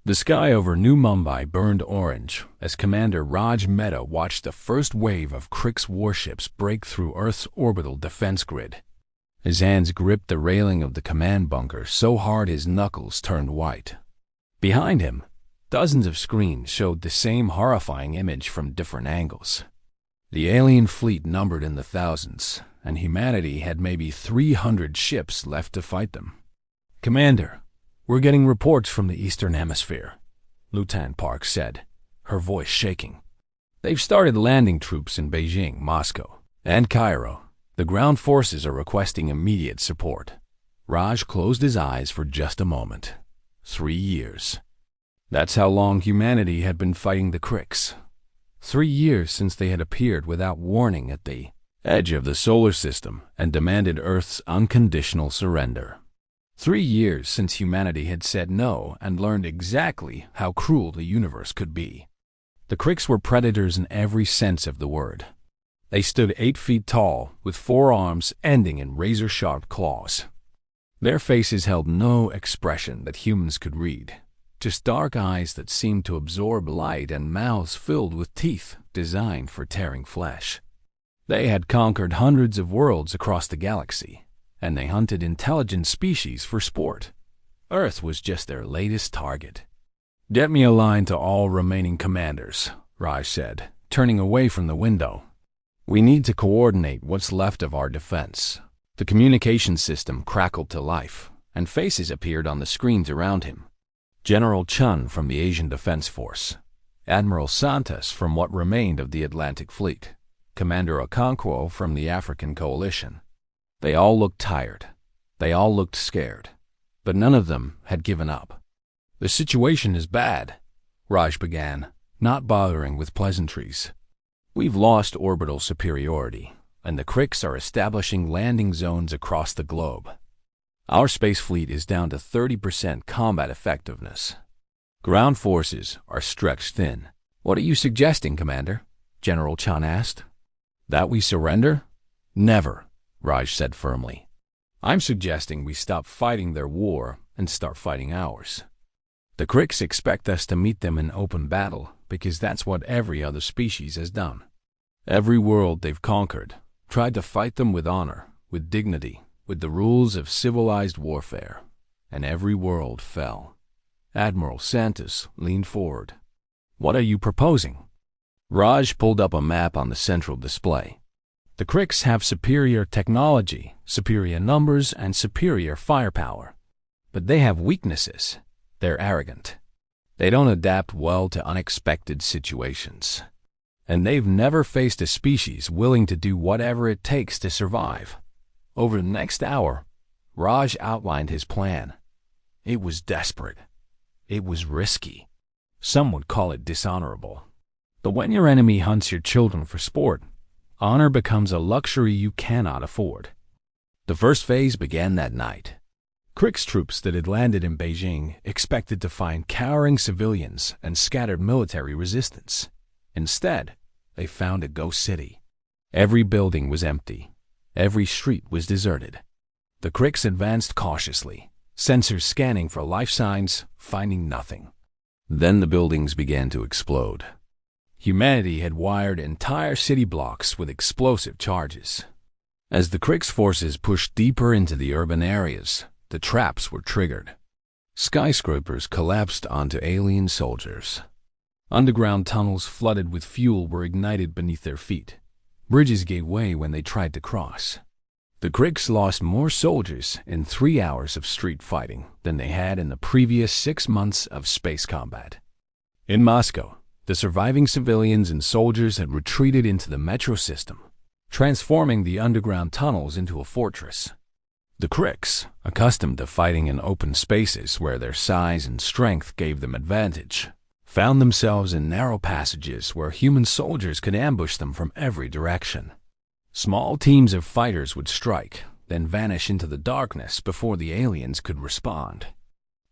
The sky over New Mumbai burned orange as Commander Raj Mehta watched the first wave of Krik's warships break through Earth's orbital defense grid. His hands gripped the railing of the command bunker so hard his knuckles turned white. Behind him, dozens of screens showed the same horrifying image from different angles. The alien fleet numbered in the thousands, and humanity had maybe 300 ships left to fight them. "Commander, we're getting reports from the Eastern Hemisphere," Lieutenant Park said, her voice shaking. "They've started landing troops in Beijing, Moscow, and Cairo. The ground forces are requesting immediate support." Raj closed his eyes for just a moment. 3 years. That's how long humanity had been fighting the Kriks. 3 years since they had appeared without warning at the edge of the solar system and demanded Earth's unconditional surrender. 3 years since humanity had said no and learned exactly how cruel the universe could be. The Kriks were predators in every sense of the word. They stood 8 feet tall, with 4 arms ending in razor-sharp claws. Their faces held no expression that humans could read, just dark eyes that seemed to absorb light and mouths filled with teeth designed for tearing flesh. They had conquered hundreds of worlds across the galaxy, and they hunted intelligent species for sport. Earth was just their latest target. "Get me a line to all remaining commanders," Raj said, turning away from the window. "We need to coordinate what's left of our defense." The communication system crackled to life, and faces appeared on the screens around him. General Chun from the Asian Defense Force, Admiral Santos from what remained of the Atlantic Fleet, Commander Okonkwo from the African Coalition. They all looked tired. They all looked scared. But none of them had given up. "The situation is bad," Raj began, not bothering with pleasantries. "We've lost orbital superiority, and the Kriks are establishing landing zones across the globe. Our space fleet is down to 30% combat effectiveness. Ground forces are stretched thin." "What are you suggesting, Commander?" General Chun asked. "That we surrender? Never," Raj said firmly. "I'm suggesting we stop fighting their war and start fighting ours. The Kriks expect us to meet them in open battle because that's what every other species has done. Every world they've conquered tried to fight them with honor, with dignity, with the rules of civilized warfare, and every world fell." Admiral Santos leaned forward. "What are you proposing?" Raj pulled up a map on the central display. "The Kriks have superior technology, superior numbers, and superior firepower. But they have weaknesses. They're arrogant. They don't adapt well to unexpected situations. And they've never faced a species willing to do whatever it takes to survive." Over the next hour, Raj outlined his plan. It was desperate. It was risky. Some would call it dishonorable. But when your enemy hunts your children for sport, honor becomes a luxury you cannot afford. The first phase began that night. Krik's troops that had landed in Beijing expected to find cowering civilians and scattered military resistance. Instead, they found a ghost city. Every building was empty. Every street was deserted. The Kriks advanced cautiously, sensors scanning for life signs, finding nothing. Then the buildings began to explode. Humanity had wired entire city blocks with explosive charges. As the Kriks forces pushed deeper into the urban areas, the traps were triggered. Skyscrapers collapsed onto alien soldiers. Underground tunnels flooded with fuel were ignited beneath their feet. Bridges gave way when they tried to cross. The Kriks lost more soldiers in 3 hours of street fighting than they had in the previous 6 months of space combat. In Moscow, the surviving civilians and soldiers had retreated into the metro system, transforming the underground tunnels into a fortress. The Kriks, accustomed to fighting in open spaces where their size and strength gave them advantage, found themselves in narrow passages where human soldiers could ambush them from every direction. Small teams of fighters would strike, then vanish into the darkness before the aliens could respond.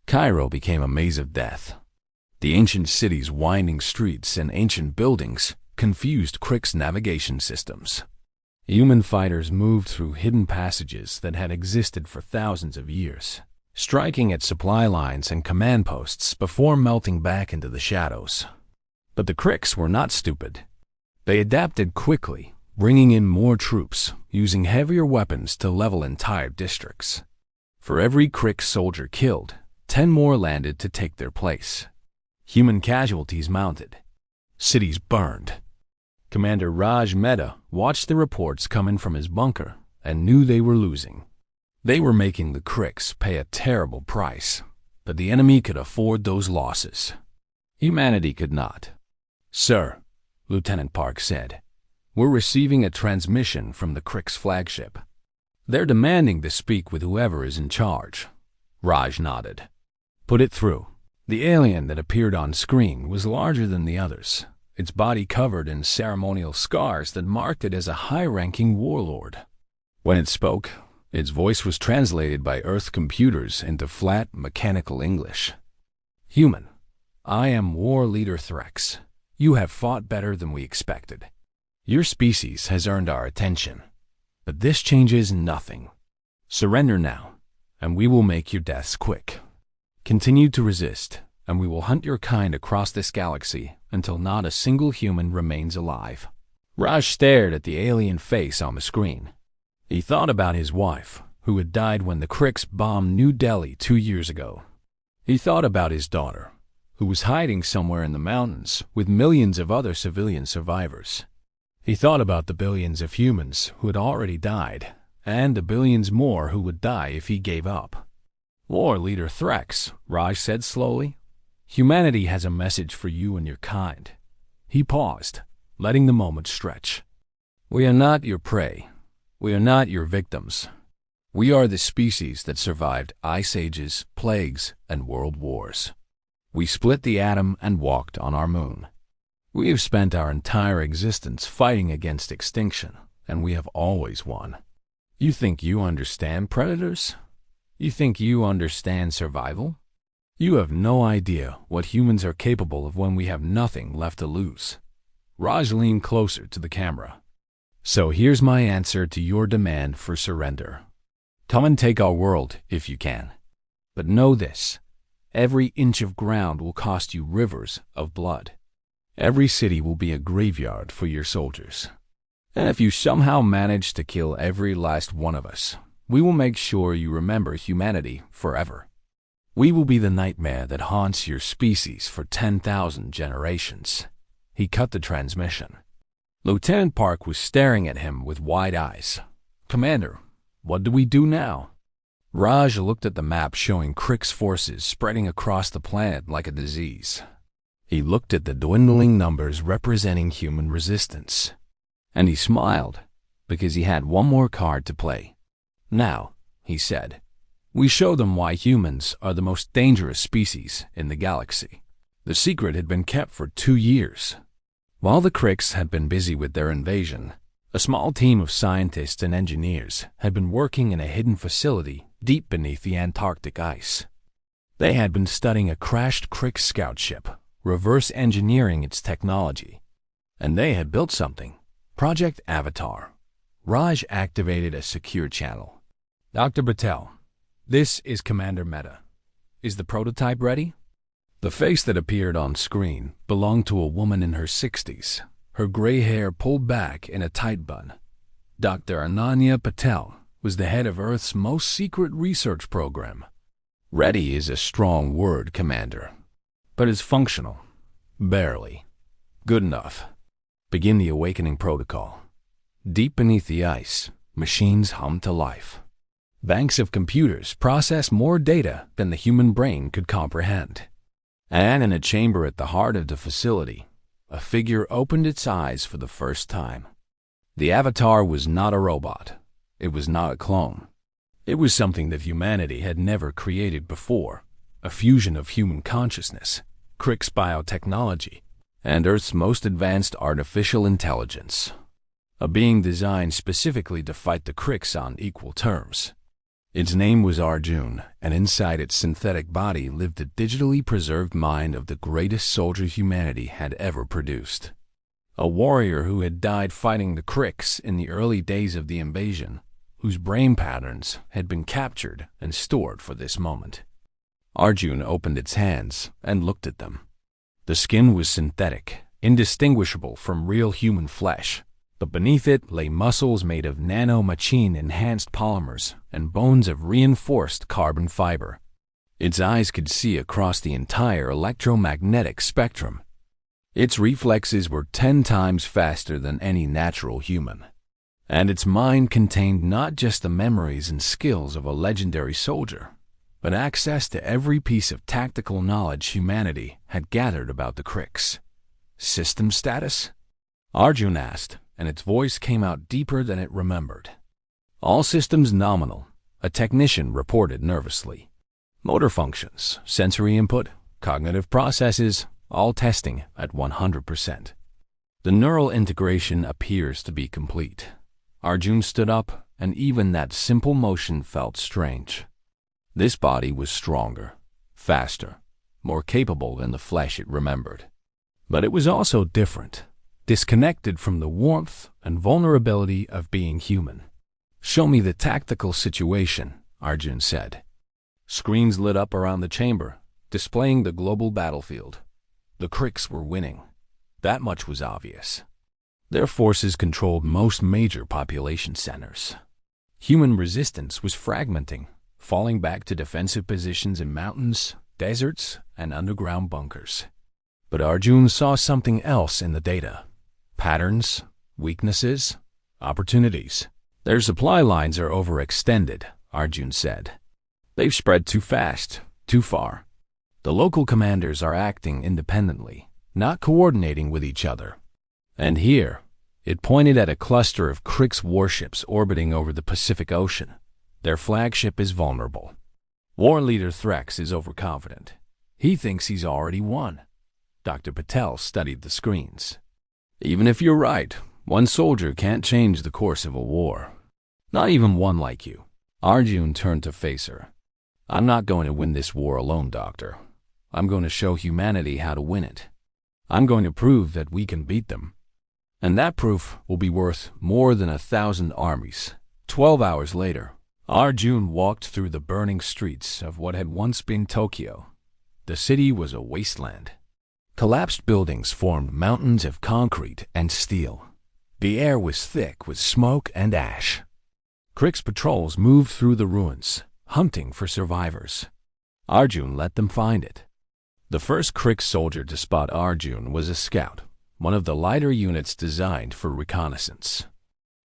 Cairo became a maze of death. The ancient city's winding streets and ancient buildings confused Krik's navigation systems. Human fighters moved through hidden passages that had existed for thousands of years. striking at supply lines and command posts before melting back into the shadows. But the Kricks were not stupid. They adapted quickly, bringing in more troops, using heavier weapons to level entire districts. For every Crick soldier killed, 10 more landed to take their place. Human casualties mounted. Cities burned. Commander Raj Mehta watched the reports come in from his bunker and knew they were losing. They were making the Kricks pay a terrible price, but the enemy could afford those losses. Humanity could not. "Sir," Lieutenant Park said, "we're receiving a transmission from the Kricks' flagship. They're demanding to speak with whoever is in charge." Raj nodded. "Put it through." The alien that appeared on screen was larger than the others, its body covered in ceremonial scars that marked it as a high-ranking warlord. When it spoke, its voice was translated by Earth computers into flat, mechanical English. "Human, I am War Leader Threx. You have fought better than we expected. Your species has earned our attention. But this changes nothing. Surrender now, and we will make your deaths quick. Continue to resist, and we will hunt your kind across this galaxy until not a single human remains alive." Raj stared at the alien face on the screen. He thought about his wife, who had died when the Kricks bombed New Delhi 2 years ago. He thought about his daughter, who was hiding somewhere in the mountains with millions of other civilian survivors. He thought about the billions of humans who had already died, and the billions more who would die if he gave up. "War Leader Threx," Raj said slowly, "humanity has a message for you and your kind." He paused, letting the moment stretch. "We are not your prey. We are not your victims. We are the species that survived ice ages, plagues, and world wars. We split the atom and walked on our moon. We have spent our entire existence fighting against extinction, and we have always won. You think you understand predators? You think you understand survival? You have no idea what humans are capable of when we have nothing left to lose." Raj leaned closer to the camera. "So here's my answer to your demand for surrender. Come and take our world if you can. But know this, every inch of ground will cost you rivers of blood. Every city will be a graveyard for your soldiers. And if you somehow manage to kill every last one of us, we will make sure you remember humanity forever. We will be the nightmare that haunts your species for 10,000 generations." He cut the transmission. Lieutenant Park was staring at him with wide eyes. "Commander, what do we do now?" Raj looked at the map showing Kricks' forces spreading across the planet like a disease. He looked at the dwindling numbers representing human resistance. And he smiled, because he had one more card to play. "Now," he said, "we show them why humans are the most dangerous species in the galaxy." The secret had been kept for 2 years. While the Kricks had been busy with their invasion, a small team of scientists and engineers had been working in a hidden facility deep beneath the Antarctic ice. They had been studying a crashed Crick scout ship, reverse engineering its technology. And they had built something, Project Avatar. Raj activated a secure channel. "Dr. Patel, this is Commander Mehta. Is the prototype ready?" The face that appeared on screen belonged to a woman in her 60s, her gray hair pulled back in a tight bun. Dr. Ananya Patel was the head of Earth's most secret research program. "Ready" is a strong word, Commander, but it's functional. Barely. Good enough. Begin the awakening protocol. Deep beneath the ice, machines hum to life. Banks of computers process more data than the human brain could comprehend. And in a chamber at the heart of the facility, a figure opened its eyes for the first time. The avatar was not a robot. It was not a clone. It was something that humanity had never created before, a fusion of human consciousness, Crick's biotechnology, and Earth's most advanced artificial intelligence. A being designed specifically to fight the Cricks on equal terms. Its name was Arjun, and inside its synthetic body lived the digitally preserved mind of the greatest soldier humanity had ever produced. A warrior who had died fighting the Cricks in the early days of the invasion, whose brain patterns had been captured and stored for this moment. Arjun opened its hands and looked at them. The skin was synthetic, indistinguishable from real human flesh, but beneath it lay muscles made of nanomachine-enhanced polymers and bones of reinforced carbon fiber. Its eyes could see across the entire electromagnetic spectrum. Its reflexes were 10 times faster than any natural human. And its mind contained not just the memories and skills of a legendary soldier, but access to every piece of tactical knowledge humanity had gathered about the Krix. System status? Arjun asked, and its voice came out deeper than it remembered. All systems nominal, a technician reported nervously. Motor functions, sensory input, cognitive processes, all testing at 100%. The neural integration appears to be complete. Arjun stood up, and even that simple motion felt strange. This body was stronger, faster, more capable than the flesh it remembered. But it was also different, disconnected from the warmth and vulnerability of being human. "Show me the tactical situation," Arjun said. Screens lit up around the chamber, displaying the global battlefield. The Krix were winning. That much was obvious. Their forces controlled most major population centers. Human resistance was fragmenting, falling back to defensive positions in mountains, deserts, and underground bunkers. But Arjun saw something else in the data. Patterns, weaknesses, opportunities. "Their supply lines are overextended," Arjun said. "They've spread too fast, too far. The local commanders are acting independently, not coordinating with each other. And here," it pointed at a cluster of Krix warships orbiting over the Pacific Ocean, "their flagship is vulnerable. War leader Threx is overconfident. He thinks he's already won." Dr. Patel studied the screens. "Even if you're right, one soldier can't change the course of a war. Not even one like you." Arjun turned to face her. "I'm not going to win this war alone, Doctor. I'm going to show humanity how to win it. I'm going to prove that we can beat them. And that proof will be worth more than 1,000 armies." 12 hours later, Arjun walked through the burning streets of what had once been Tokyo. The city was a wasteland. Collapsed buildings formed mountains of concrete and steel. The air was thick with smoke and ash. Krix patrols moved through the ruins, hunting for survivors. Arjun let them find it. The first Krix soldier to spot Arjun was a scout, one of the lighter units designed for reconnaissance.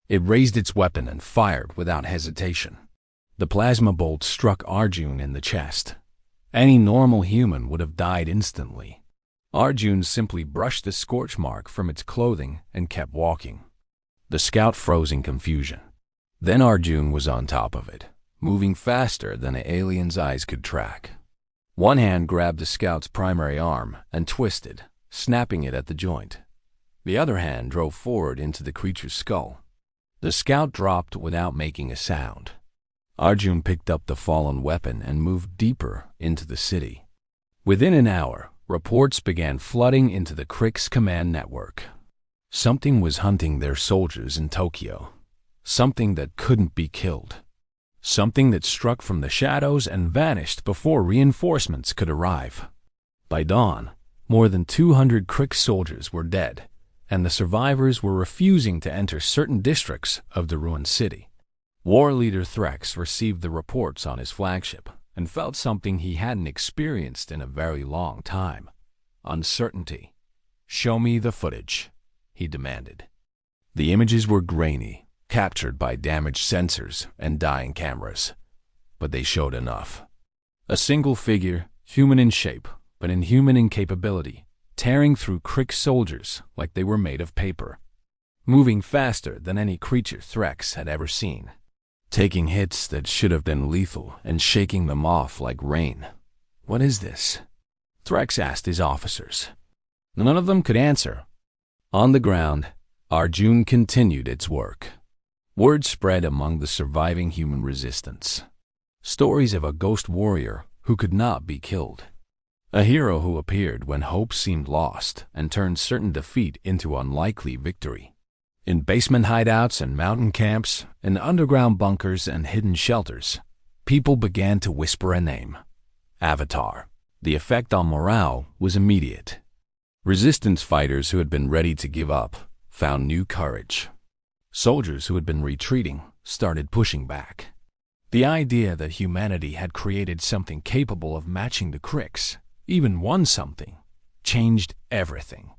It raised its weapon and fired without hesitation. The plasma bolt struck Arjun in the chest. Any normal human would have died instantly. Arjun simply brushed the scorch mark from its clothing and kept walking. The scout froze in confusion. Then Arjun was on top of it, moving faster than the alien's eyes could track. One hand grabbed the scout's primary arm and twisted, snapping it at the joint. The other hand drove forward into the creature's skull. The scout dropped without making a sound. Arjun picked up the fallen weapon and moved deeper into the city. Within an hour, reports began flooding into the Krix command network. Something was hunting their soldiers in Tokyo. Something that couldn't be killed. Something that struck from the shadows and vanished before reinforcements could arrive. By dawn, more than 200 Krix soldiers were dead, and the survivors were refusing to enter certain districts of the ruined city. War leader Threx received the reports on his flagship and felt something he hadn't experienced in a very long time. Uncertainty. "Show me the footage," he demanded. The images were grainy, captured by damaged sensors and dying cameras. But they showed enough. A single figure, human in shape, but inhuman in capability, tearing through Krix soldiers like they were made of paper. Moving faster than any creature Threx had ever seen. Taking hits that should have been lethal and shaking them off like rain. "What is this?" Threx asked his officers. None of them could answer. On the ground, Arjun continued its work. Word spread among the surviving human resistance. Stories of a ghost warrior who could not be killed. A hero who appeared when hope seemed lost and turned certain defeat into unlikely victory. In basement hideouts and mountain camps, in underground bunkers and hidden shelters, people began to whisper a name: Avatar. The effect on morale was immediate. Resistance fighters who had been ready to give up found new courage. Soldiers who had been retreating started pushing back. The idea that humanity had created something capable of matching the Krix, even one something, changed everything.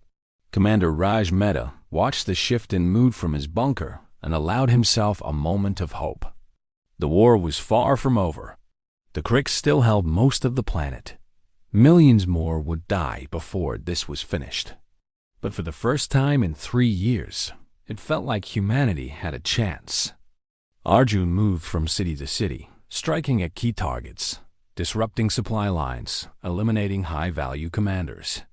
Commander Raj Mehta watched the shift in mood from his bunker and allowed himself a moment of hope. The war was far from over. The Krix still held most of the planet. Millions more would die before this was finished. But for the first time in 3 years, it felt like humanity had a chance. Arjun moved from city to city, striking at key targets, disrupting supply lines, eliminating high-value commanders.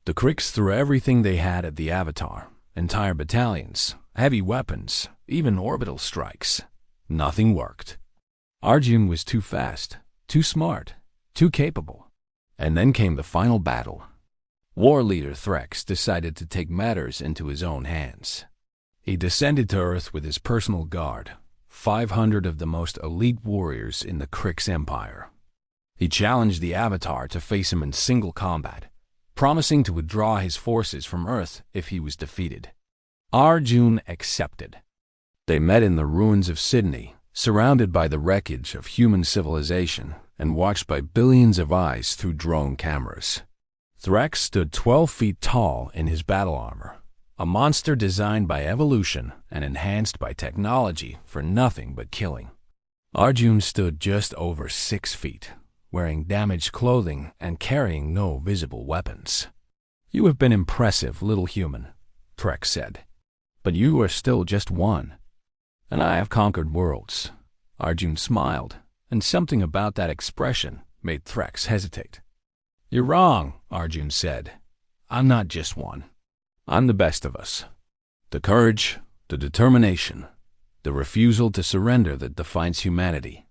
The Krix threw everything they had at the Avatar, entire battalions, heavy weapons, even orbital strikes. Nothing worked. Arjun was too fast, too smart, too capable. And then came the final battle. War leader Threx decided to take matters into his own hands. He descended to Earth with his personal guard, 500 of the most elite warriors in the Krix Empire. He challenged the Avatar to face him in single combat, promising to withdraw his forces from Earth if he was defeated. Arjun accepted. They met in the ruins of Sydney, surrounded by the wreckage of human civilization and watched by billions of eyes through drone cameras. Threx stood 12 feet tall in his battle armor, a monster designed by evolution and enhanced by technology for nothing but killing. Arjun stood just over 6 feet, wearing damaged clothing and carrying no visible weapons. "You have been impressive, little human," Threx said. "But you are still just one. And I have conquered worlds." Arjun smiled, and something about that expression made Threx hesitate. "You're wrong," Arjun said. "I'm not just one. I'm the best of us. The courage, the determination, the refusal to surrender that defines humanity,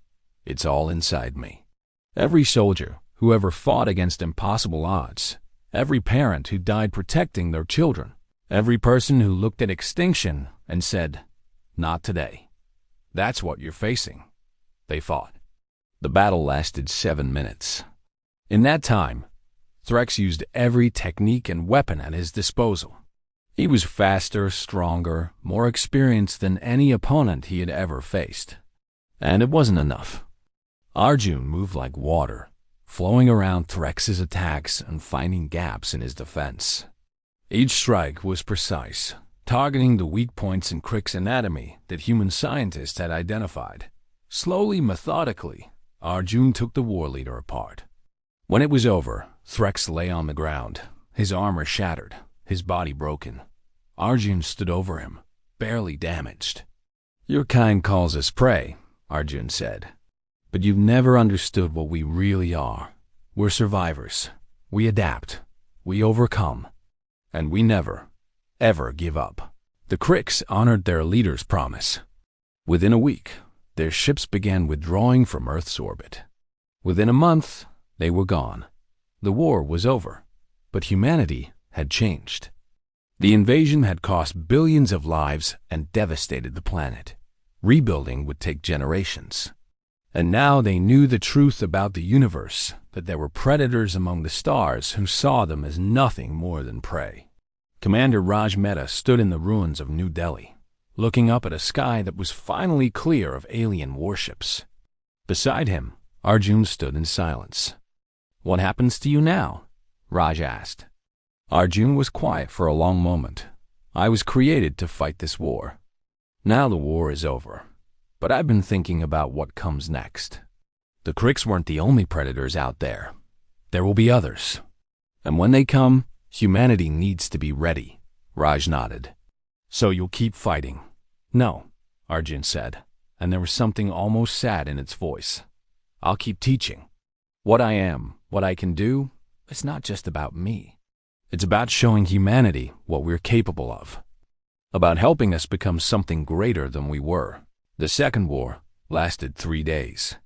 it's all inside me. Every soldier who ever fought against impossible odds, every parent who died protecting their children, every person who looked at extinction and said, 'Not today.' That's what you're facing." They fought. The battle lasted 7 minutes. In that time, Threx used every technique and weapon at his disposal. He was faster, stronger, more experienced than any opponent he had ever faced. And it wasn't enough. Arjun moved like water, flowing around Threx's attacks and finding gaps in his defense. Each strike was precise, targeting the weak points in Krix anatomy that human scientists had identified. Slowly, methodically, Arjun took the war leader apart. When it was over, Threx lay on the ground, his armor shattered, his body broken. Arjun stood over him, barely damaged. "Your kind calls us prey," Arjun said. "But you've never understood what we really are. We're survivors. We adapt. We overcome. And we never, ever give up." The Krix honored their leader's promise. Within a week, their ships began withdrawing from Earth's orbit. Within a month, they were gone. The war was over, but humanity had changed. The invasion had cost billions of lives and devastated the planet. Rebuilding would take generations. And now they knew the truth about the universe, that there were predators among the stars who saw them as nothing more than prey. Commander Raj Mehta stood in the ruins of New Delhi, looking up at a sky that was finally clear of alien warships. Beside him, Arjun stood in silence. "What happens to you now?" Raj asked. Arjun was quiet for a long moment. "I was created to fight this war. Now the war is over. But I've been thinking about what comes next. The Krix weren't the only predators out there. There will be others. And when they come, humanity needs to be ready." Raj nodded. "So you'll keep fighting?" "No," Arjun said, and there was something almost sad in its voice. "I'll keep teaching. What I am, what I can do, it's not just about me. It's about showing humanity what we're capable of. About helping us become something greater than we were." The second war lasted 3 days.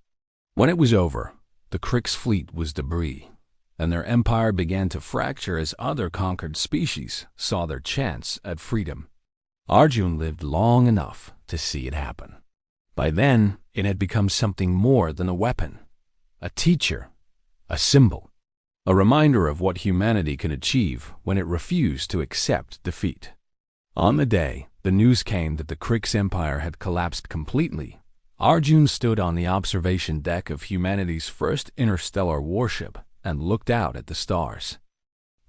When it was over, the Krix fleet was debris, and their empire began to fracture as other conquered species saw their chance at freedom. Arjun lived long enough to see it happen. By then, it had become something more than a weapon, a teacher, a symbol, a reminder of what humanity can achieve when it refused to accept defeat. On the day the news came that the Krix Empire had collapsed completely, Arjun stood on the observation deck of humanity's first interstellar warship and looked out at the stars.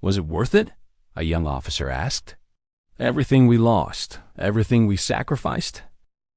"Was it worth it?" a young officer asked. "Everything we lost, everything we sacrificed?"